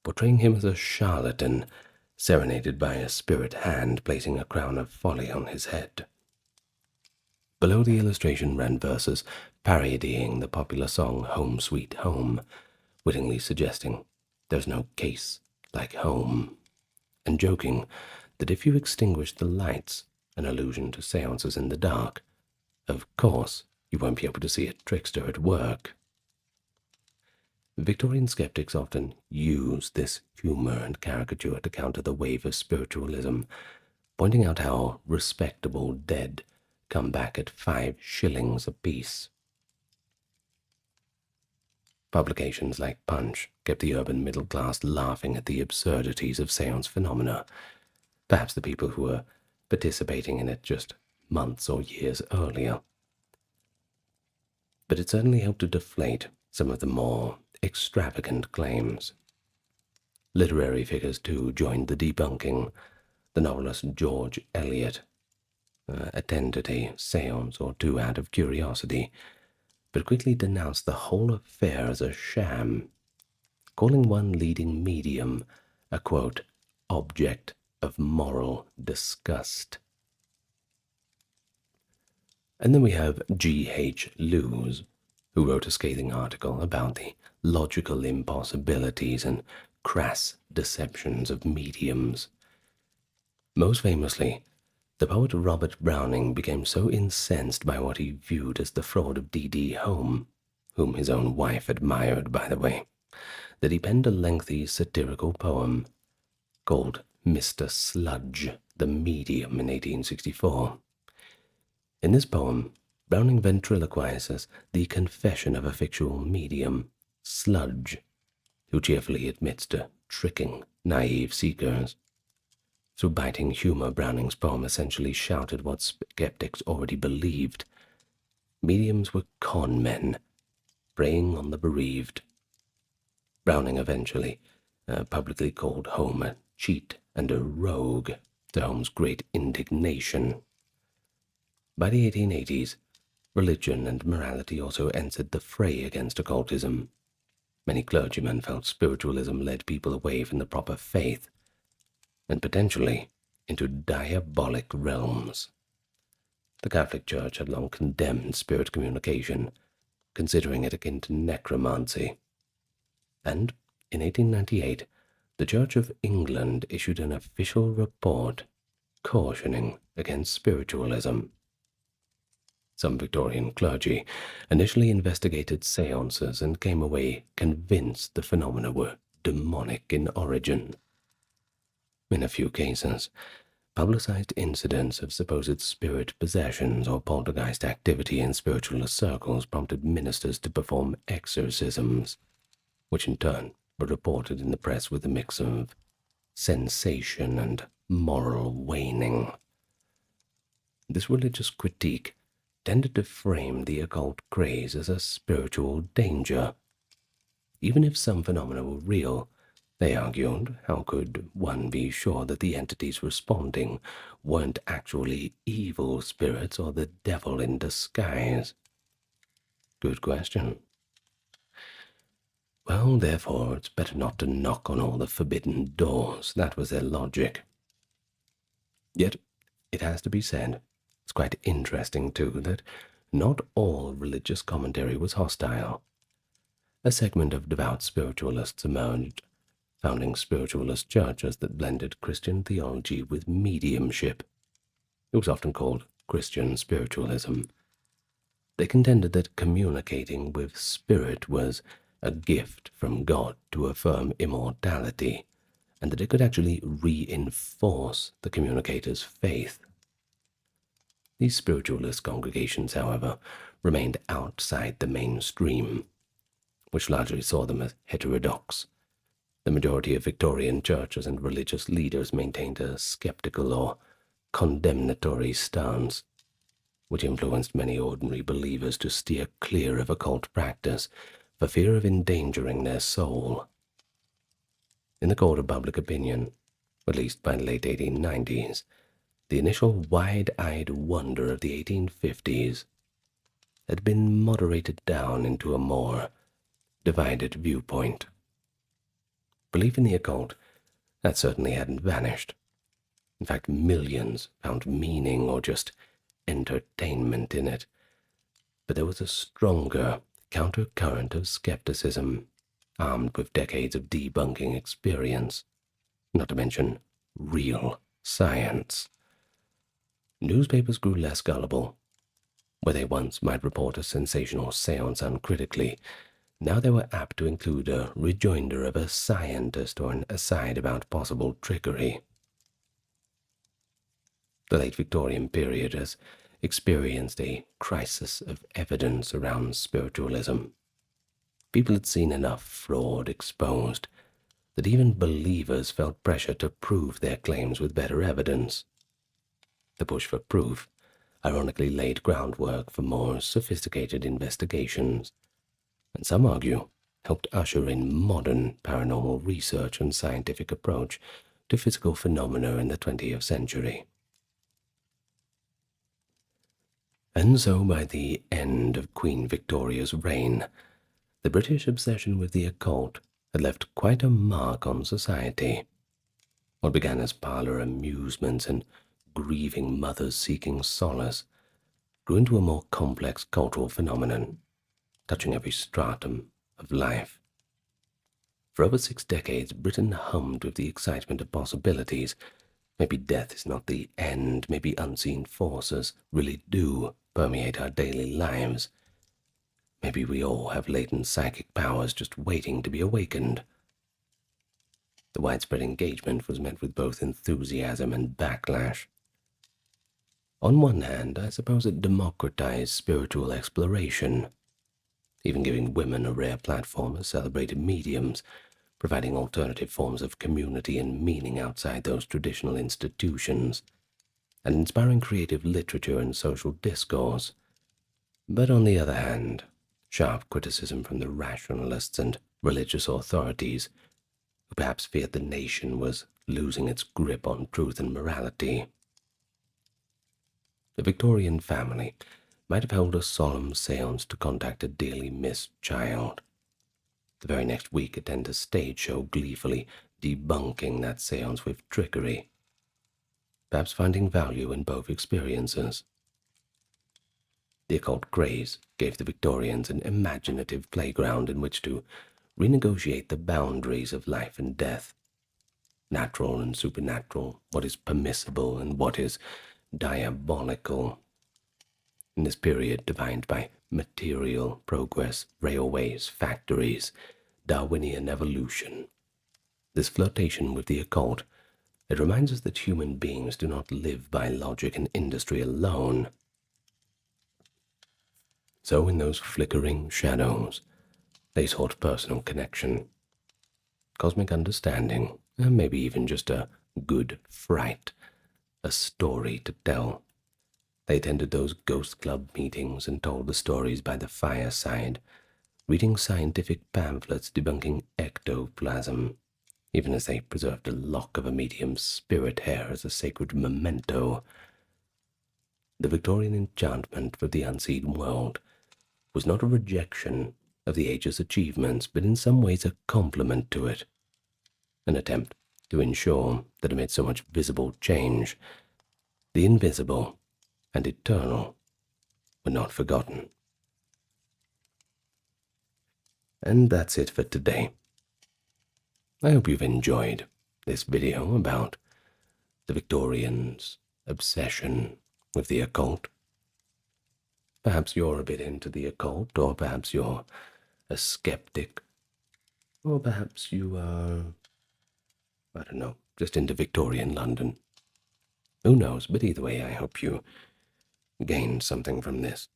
portraying him as a charlatan serenaded by a spirit hand placing a crown of folly on his head. Below the illustration ran verses parodying the popular song "Home Sweet Home," wittingly suggesting there's no case like home, and joking that if you extinguish the lights, an allusion to séances in the dark, of course you won't be able to see a trickster at work. Victorian skeptics often used this humor and caricature to counter the wave of spiritualism, pointing out how respectable dead come back at 5 shillings apiece. Publications like Punch kept the urban middle class laughing at the absurdities of séance phenomena, perhaps the people who were participating in it just months or years earlier. But it certainly helped to deflate some of the more extravagant claims. Literary figures, too, joined the debunking. The novelist George Eliot, attended a séance or two out of curiosity, but quickly denounced the whole affair as a sham, calling one leading medium a, quote, object of moral disgust. And then we have G.H. Lewes, who wrote a scathing article about the logical impossibilities and crass deceptions of mediums. Most famously, the poet Robert Browning became so incensed by what he viewed as the fraud of D.D. Home, whom his own wife admired, by the way, that he penned a lengthy satirical poem called Mr. Sludge, the Medium, in 1864. In this poem, Browning ventriloquizes the confession of a fictional medium, Sludge, who cheerfully admits to tricking naive seekers. Through biting humor, Browning's poem essentially shouted what skeptics already believed. Mediums were con men, preying on the bereaved. Browning eventually publicly called Home a cheat and a rogue, to Home's great indignation. By the 1880s, religion and morality also entered the fray against occultism. Many clergymen felt spiritualism led people away from the proper faith, and potentially into diabolic realms. The Catholic Church had long condemned spirit communication, considering it akin to necromancy. And in 1898, the Church of England issued an official report cautioning against spiritualism. Some Victorian clergy initially investigated séances and came away convinced the phenomena were demonic in origin. In a few cases, publicized incidents of supposed spirit possessions or poltergeist activity in spiritualist circles prompted ministers to perform exorcisms, which in turn were reported in the press with a mix of sensation and moral waning. This religious critique tended to frame the occult craze as a spiritual danger. Even if some phenomena were real, they argued, how could one be sure that the entities responding weren't actually evil spirits or the devil in disguise? Good question. Well, therefore, it's better not to knock on all the forbidden doors. That was their logic. Yet, it has to be said, it's quite interesting, too, that not all religious commentary was hostile. A segment of devout spiritualists emerged, founding spiritualist churches that blended Christian theology with mediumship. It was often called Christian spiritualism. They contended that communicating with spirit was a gift from God to affirm immortality, and that it could actually reinforce the communicator's faith. These spiritualist congregations, however, remained outside the mainstream, which largely saw them as heterodox. The majority of Victorian churches and religious leaders maintained a skeptical or condemnatory stance, which influenced many ordinary believers to steer clear of occult practice for fear of endangering their soul. In the court of public opinion, at least by the late 1890s, the initial wide-eyed wonder of the 1850s had been moderated down into a more divided viewpoint. Belief in the occult, that certainly hadn't vanished. In fact, millions found meaning or just entertainment in it. But there was a stronger countercurrent of skepticism, armed with decades of debunking experience, not to mention real science. Newspapers grew less gullible. Where they once might report a sensational séance uncritically, now they were apt to include a rejoinder of a scientist or an aside about possible trickery. The late Victorian period has experienced a crisis of evidence around spiritualism. People had seen enough fraud exposed that even believers felt pressure to prove their claims with better evidence. The push for proof ironically laid groundwork for more sophisticated investigations, and some argue helped usher in modern paranormal research and scientific approach to physical phenomena in the 20th century. And so by the end of Queen Victoria's reign, the British obsession with the occult had left quite a mark on society. What began as parlor amusements and grieving mothers seeking solace grew into a more complex cultural phenomenon, touching every stratum of life. For over 6 decades, Britain hummed with the excitement of possibilities. Maybe death is not the end. Maybe unseen forces really do permeate our daily lives. Maybe we all have latent psychic powers just waiting to be awakened. The widespread engagement was met with both enthusiasm and backlash. On one hand, I suppose it democratized spiritual exploration, even giving women a rare platform as celebrated mediums, providing alternative forms of community and meaning outside those traditional institutions, and inspiring creative literature and social discourse. But on the other hand, sharp criticism from the rationalists and religious authorities, who perhaps feared the nation was losing its grip on truth and morality. The Victorian family might have held a solemn séance to contact a dearly missed child. The very next week attend a stage show gleefully debunking that séance with trickery, perhaps finding value in both experiences. The occult craze gave the Victorians an imaginative playground in which to renegotiate the boundaries of life and death, natural and supernatural, what is permissible and what is diabolical. In this period defined by material progress, railways, factories, Darwinian evolution, this flirtation with the occult, it reminds us that human beings do not live by logic and industry alone. So in those flickering shadows, they sought personal connection, cosmic understanding, and maybe even just a good fright, a story to tell. They attended those ghost club meetings and told the stories by the fireside, reading scientific pamphlets debunking ectoplasm, even as they preserved a lock of a medium's spirit hair as a sacred memento. The Victorian enchantment for the unseen world was not a rejection of the age's achievements, but in some ways a complement to it, an attempt to ensure that amid so much visible change, the invisible and eternal were not forgotten. And that's it for today. I hope you've enjoyed this video about the Victorians' obsession with the occult. Perhaps you're a bit into the occult, or perhaps you're a skeptic, or perhaps you are, I don't know, just into Victorian London. Who knows, but either way, I hope you gained something from this.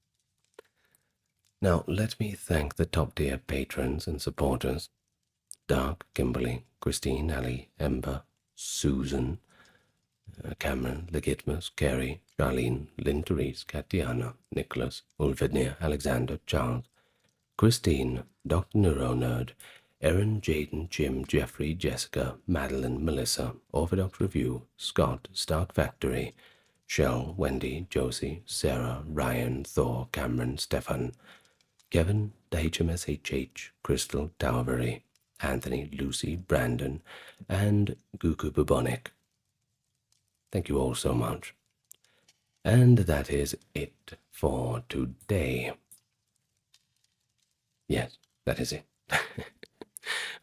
Now, let me thank the top-tier patrons and supporters: Dark, Kimberly, Christine, Ali, Ember, Susan, Cameron, Legitmus, Kerry, Charlene, Lynn, Therese, Katiana, Nicholas, Ulfednir, Alexander, Charles, Christine, Dr. Neuronerd, Erin, Jaden, Jim, Jeffrey, Jessica, Madeline, Melissa, Orthodox Review, Scott, Stark Factory, Shell, Wendy, Josie, Sarah, Ryan, Thor, Cameron, Stefan, Kevin, the HMSHH, Crystal, Towerbury, Anthony, Lucy, Brandon, and Guku Bubonic. Thank you all so much. And that is it for today. Yes, that is it.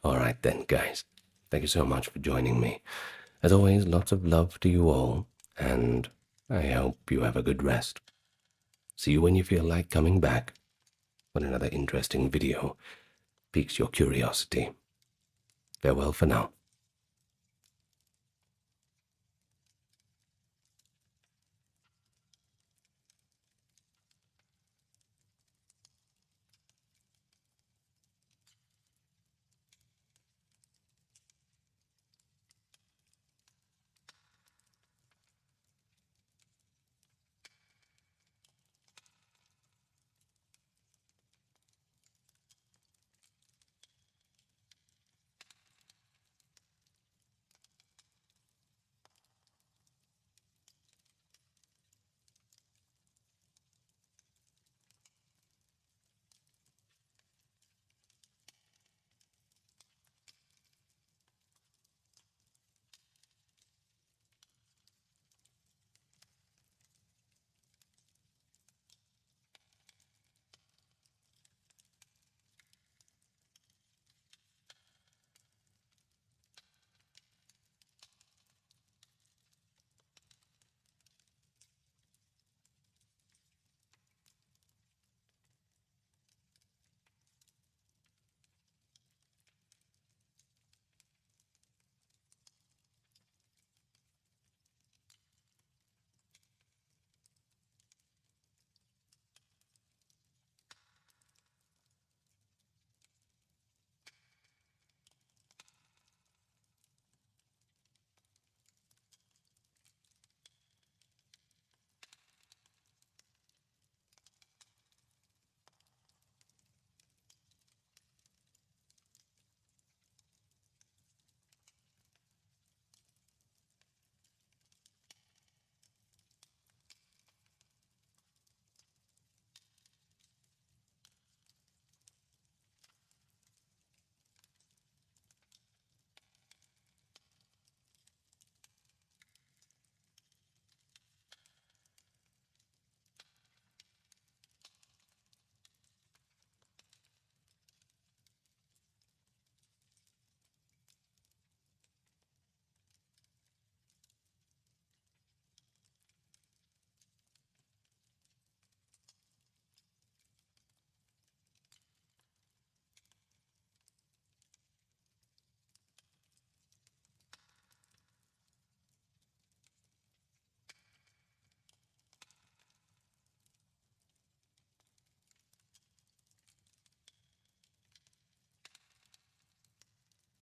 All right then, guys. Thank you so much for joining me. As always, lots of love to you all, and I hope you have a good rest. See you when you feel like coming back, when another interesting video piques your curiosity. Farewell for now.